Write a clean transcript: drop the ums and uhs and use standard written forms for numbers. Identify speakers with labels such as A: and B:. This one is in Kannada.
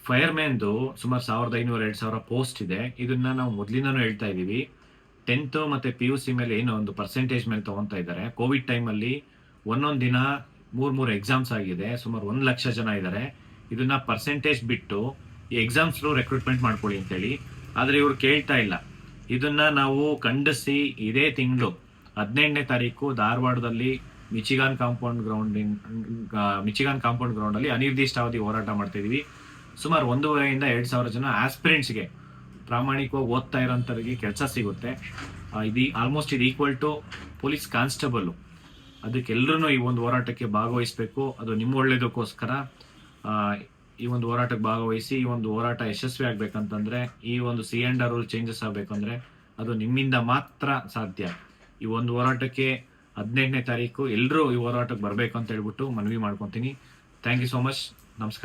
A: ಫೈರ್ಮ್ಯಾನ್ದು ಸುಮಾರು 1500-2000 ಪೋಸ್ಟ್ ಇದೆ. ಇದನ್ನ ನಾವು ಮೊದಲಿಂದನೂ ಹೇಳ್ತಾ ಇದ್ದೀವಿ. 10th ಮತ್ತು PUC ಮೇಲೆ ಏನೋ ಒಂದು ಪರ್ಸೆಂಟೇಜ್ ಮೇಲೆ ತಗೊಂತಾ ಇದ್ದಾರೆ. ಕೋವಿಡ್ ಟೈಮಲ್ಲಿ ಒಂದೊಂದು ದಿನ 3 ಎಕ್ಸಾಮ್ಸ್ ಆಗಿದೆ. ಸುಮಾರು 1 ಲಕ್ಷ ಜನ ಇದ್ದಾರೆ. ಇದನ್ನ ಪರ್ಸೆಂಟೇಜ್ ಬಿಟ್ಟು ಈ ಎಕ್ಸಾಮ್ಸ್ರು ರೆಕ್ರೂಟ್ಮೆಂಟ್ ಮಾಡ್ಕೊಳ್ಳಿ ಅಂತೇಳಿ. ಆದರೆ ಇವ್ರು ಕೇಳ್ತಾ ಇಲ್ಲ. ಇದನ್ನ ನಾವು ಖಂಡಿಸಿ ಇದೇ ತಿಂಗಳು 18ನೇ ತಾರೀಕು ಧಾರವಾಡದಲ್ಲಿ ಮಿಚಿಗಾನ್ ಕಾಂಪೌಂಡ್ ಗ್ರೌಂಡ್ ಅಲ್ಲಿ ಅನಿರ್ದಿಷ್ಟಾವಧಿ ಹೋರಾಟ ಮಾಡ್ತಾ ಇದೀವಿ. ಸುಮಾರು 1,500 ಇಂದ 2,000 ಜನ ಆಸ್ಪಿರೆಂಟ್ಸ್ಗೆ ಪ್ರಾಮಾಣಿಕವಾಗಿ ಓದ್ತಾ ಇರೋಂಥವ್ರಿಗೆ ಕೆಲಸ ಸಿಗುತ್ತೆ. ಇದು ಆಲ್ಮೋಸ್ಟ್ ಇದು ಈಕ್ವಲ್ ಟು ಪೊಲೀಸ್ ಕಾನ್ಸ್ಟೇಬಲ್. ಅದಕ್ಕೆಲ್ಲರೂ ಈ ಒಂದು ಹೋರಾಟಕ್ಕೆ ಭಾಗವಹಿಸಬೇಕು. ಅದು ನಿಮ್ಮ ಒಳ್ಳೇದಕ್ಕೋಸ್ಕರ ಈ ಒಂದು ಹೋರಾಟಕ್ಕೆ ಭಾಗವಹಿಸಿ. ಈ ಒಂದು ಹೋರಾಟ ಯಶಸ್ವಿ ಆಗ್ಬೇಕಂತಂದ್ರೆ, ಈ ಒಂದು C&R ರೂಲ್ ಚೇಂಜಸ್ ಆಗ್ಬೇಕಂದ್ರೆ ಅದು ನಿಮ್ಮಿಂದ ಮಾತ್ರ ಸಾಧ್ಯ. ಈ ಒಂದು ಹೋರಾಟಕ್ಕೆ 18ನೇ ತಾರೀಕು ಎಲ್ಲರೂ ಈ ಹೋರಾಟಕ್ಕೆ ಬರಬೇಕು ಅಂತ ಹೇಳ್ಬಿಟ್ಟು ಮನವಿ ಮಾಡ್ಕೊತೀನಿ. Thank you so much. ನಮಸ್ಕಾರ.